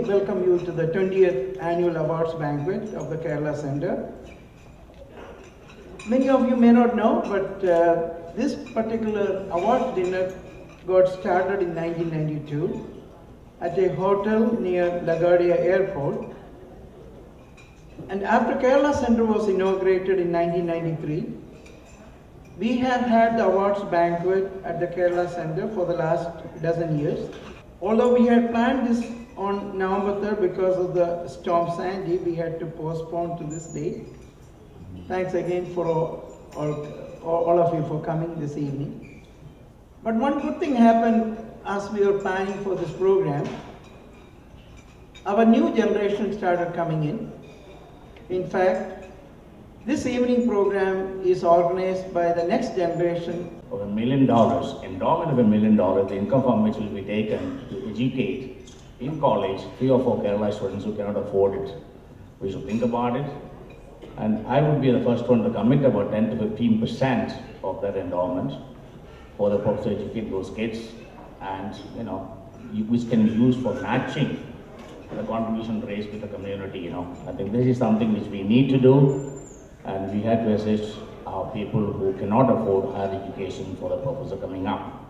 welcome you to the 20th Annual Awards Banquet of the Ketalacenter. Many of you may not know, but this particular awards dinner got started in 1992 at a hotel near LaGuardia Airport. And after Ketalacenter was inaugurated in 1993, we have had the awards banquet at the Ketalacenter for the last dozen years. Although we had planned this on November 3rd because of the storm Sandy, we had to postpone to this date. Thanks again for all of you for coming this evening. But one good thing happened as we were planning for this program. Our new generation started coming in. In fact, this evening program is organized by the next generation. Of $1 million, endowment of $1 million, the income from which will be taken to educate in college 3 or 4 Kerala students who cannot afford it. We should think about it. And I would be the first one to commit about 10 to 15% of that endowment for the purpose to educate those kids, and which can be used for matching the contribution raised with the community. I think this is something which we need to do. And we had to assist our people who cannot afford higher education for the purpose of coming up.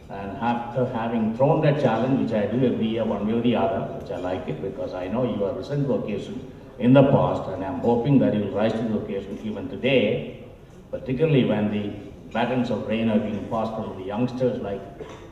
And after having thrown that challenge, which I do every year one way or the other, which I like it because I know you have risen to the occasion in the past, and I'm hoping that you will rise to the occasion even today, particularly when the batons of rain are being passed on the youngsters like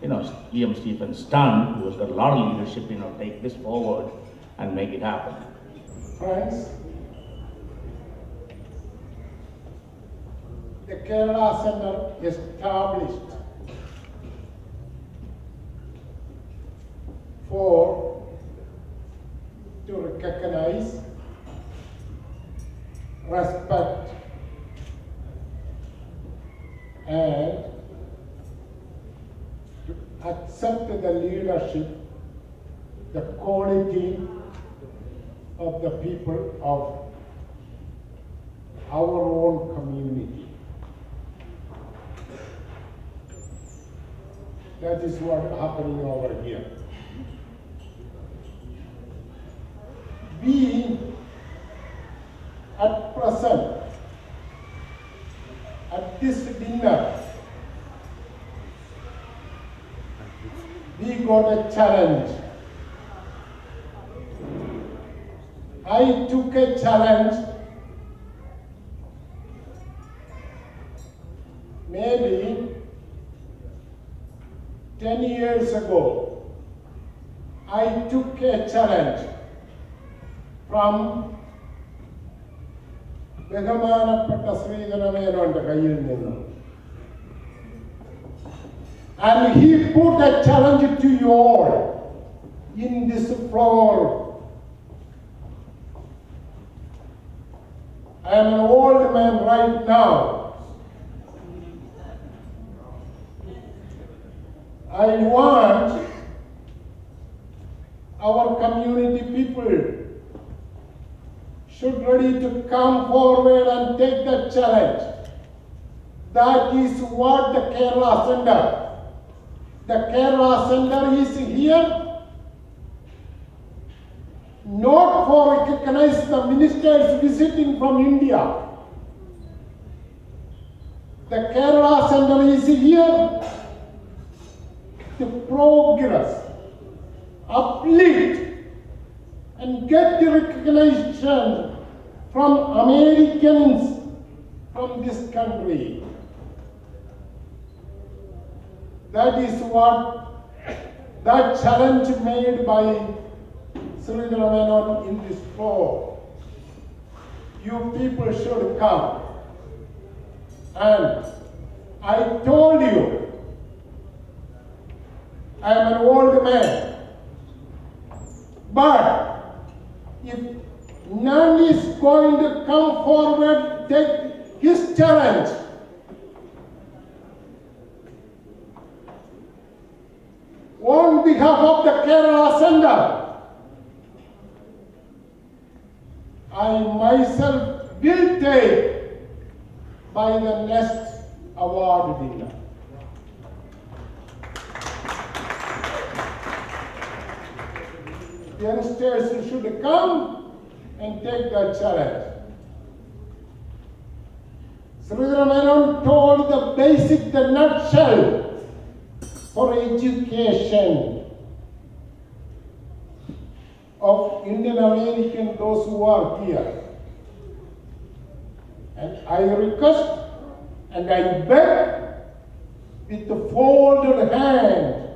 Liam Stephen Stunn, who has got a lot of leadership, take this forward and make it happen. Friends, the Ketalacenter established to recognize, respect, and to accept the leadership, the quality of the people of our own community. That is what is happening over here. We, at present, at this dinner, we got a challenge. I took a challenge maybe 10 years ago. I took a challenge from Behamanapetta Sridharamayanointe kayil ninnu. And he put a challenge to you all in this floor. I am an old man right now. I want our community people should ready to come forward and take that challenge. That is what the Ketalacenter. The Ketalacenter is here not for recognize the ministers visiting from India. The Ketalacenter is here to progress, uplift, and get the recognition from Americans from this country. That is what that challenge made by Sridharamayanointe in this floor. You people should come. And I told you, I am an old man, but if none is going to come forward, take his challenge. On behalf of the Ketalacenter, I myself will take by the next award dinner. youngsters should come and take the challenge. Sridhar Menon told the basic, the nutshell for education of Indian American, those who are here. And I request and I beg with the folded hand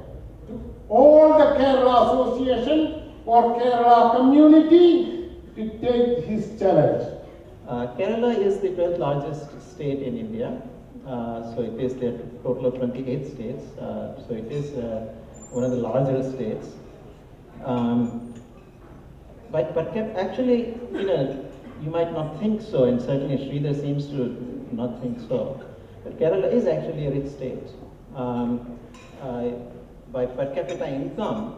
to all the Kerala Association or Kerala community to take his challenge. Kerala is the 12th largest state in India. So it is a total of 28 states. So it is one of the larger states. But per capita, actually, you might not think so, and certainly Sridhar seems to not think so. But Kerala is actually a rich state. By per capita income,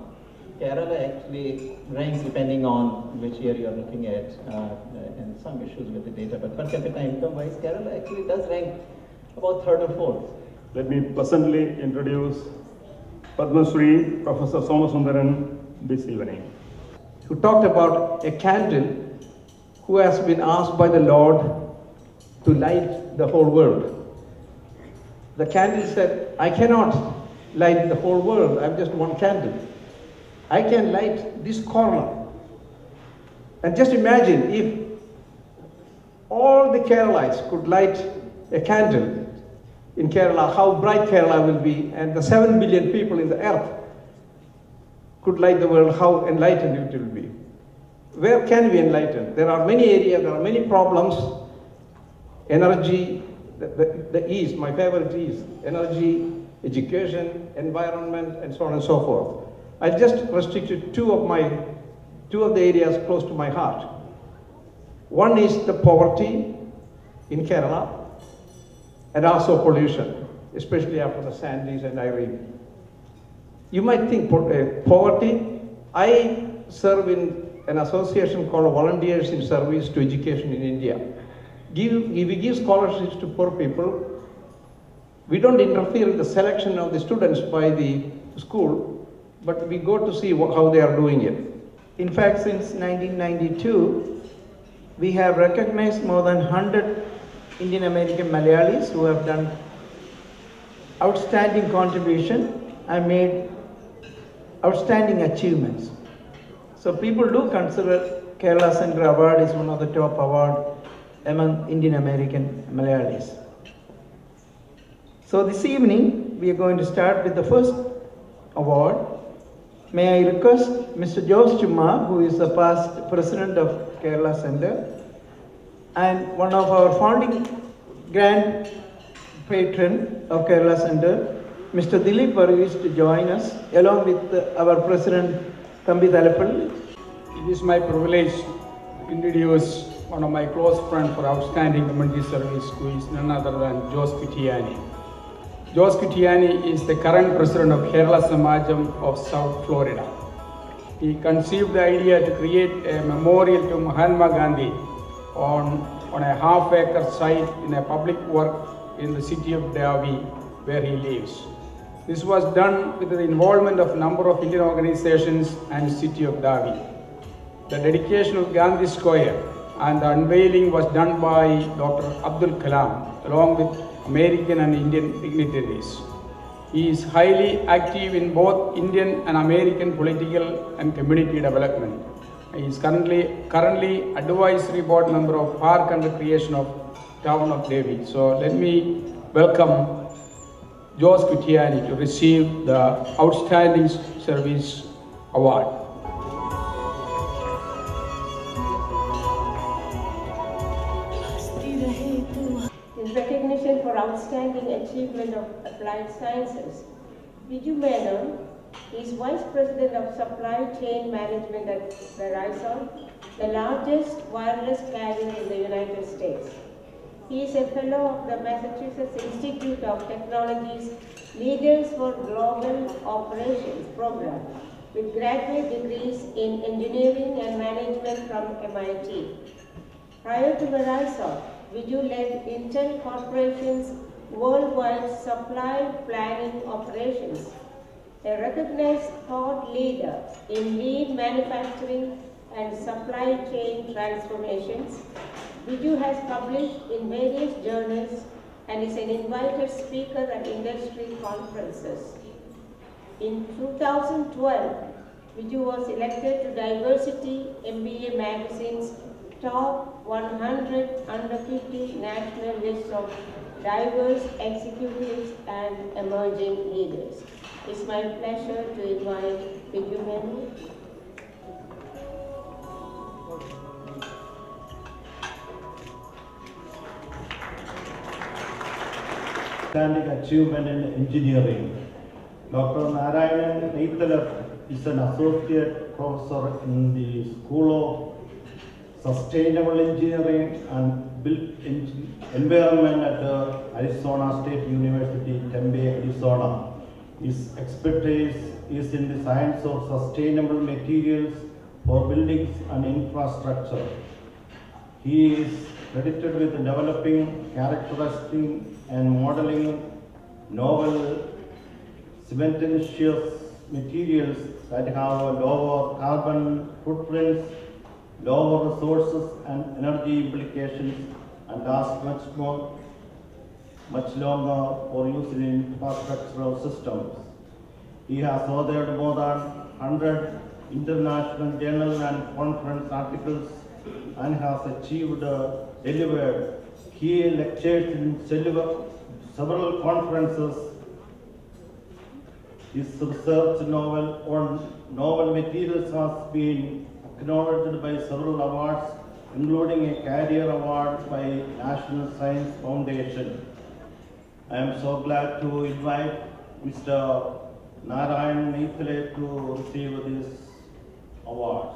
Kerala actually ranks, depending on which year you are looking at, and some issues with the data, but per capita income wise, Kerala actually does rank about third or fourth. Let me personally introduce Padma Shri Professor Somasundaran this evening, who talked about a candle who has been asked by the Lord to light the whole world. The candle said, I cannot light the whole world, I'm just one candle. I can light this corner. And just imagine if all the Keralites could light a candle in Kerala, how bright Kerala will be, and the 7 billion people in the earth could light the world, how enlightened it will be. Where can we enlighten? There are many areas, there are many problems. Energy, the East, my favorite is energy, education, environment, and so on and so forth. I just restricted two of the areas close to my heart. One is the poverty in Kerala, and also pollution, especially after the Sandys and Irene. You might think poverty. I serve in an association called Volunteers in Service to Education in India. We give scholarships to poor people. We don't interfere in the selection of the students by the school, but we go to see how they are doing it. In fact, since 1992, we have recognized more than 100 Indian American Malayalis who have done outstanding contribution and made outstanding achievements. So people do consider Ketalacenter Award is one of the top awards among Indian American Malayalis. So this evening, we are going to start with the first award. May I request Mr. Jose Chumma, who is the past president of Ketalacenter and one of our founding grand patron of Ketalacenter, Mr. Dilip Varghese, to join us, along with our president, Thambi Thalappalli. It is my privilege to introduce one of my close friends for outstanding community service, who is none other than Jose Kutiyani. Jose Kutiyani is the current president of Kerala Samajam of South Florida. He conceived the idea to create a memorial to Mahatma Gandhi on a half-acre site in a public work in the city of Dhabi, where he lives. This was done with the involvement of a number of Indian organizations and the city of Dhabi. The dedication of Gandhi Square and the unveiling was done by Dr. Abdul Kalam, along with American and Indian dignitaries. He is highly active in both Indian and American political and community development. He is currently advisory board member of Park and Recreation of Town of Devi. So let me welcome Jose Kutiyani to receive the Outstanding Service Award. In recognition for outstanding achievement of applied sciences, Viju Menon is Vice President of Supply Chain Management at Verizon, the largest wireless carrier in the United States. He is a fellow of the Massachusetts Institute of Technology's Leaders for Global Operations program, with graduate degrees in engineering and management from MIT. Prior to Verizon, Viju led Intel Corporation's worldwide supply planning operations, a recognized thought leader in lean manufacturing and supply chain transformations. Viju has published in various journals and is an invited speaker at industry conferences. In 2012, Viju was elected to Diversity MBA Magazine's top 100 under 50 national list of diverse executives and emerging leaders. It's my pleasure to invite Viju Menu. Outstanding achievement in engineering. Dr. Narayanan Neithala is an associate professor in the School of Sustainable Engineering and Built Environment at Arizona State University, Tempe, Arizona. His expertise is in the science of sustainable materials for buildings and infrastructure. He is credited with developing, characterizing, and modeling novel cementitious materials that have lower carbon footprints, lower resources and energy implications, and last much longer for use in infrastructural systems. He has authored more than 100 international journal and conference articles and has delivered key lectures in several conferences. His research novel on novel materials has been acknowledged by several awards, including a career award by National Science Foundation. I am so glad to invite Mr. Narayanan Neithala to receive this award.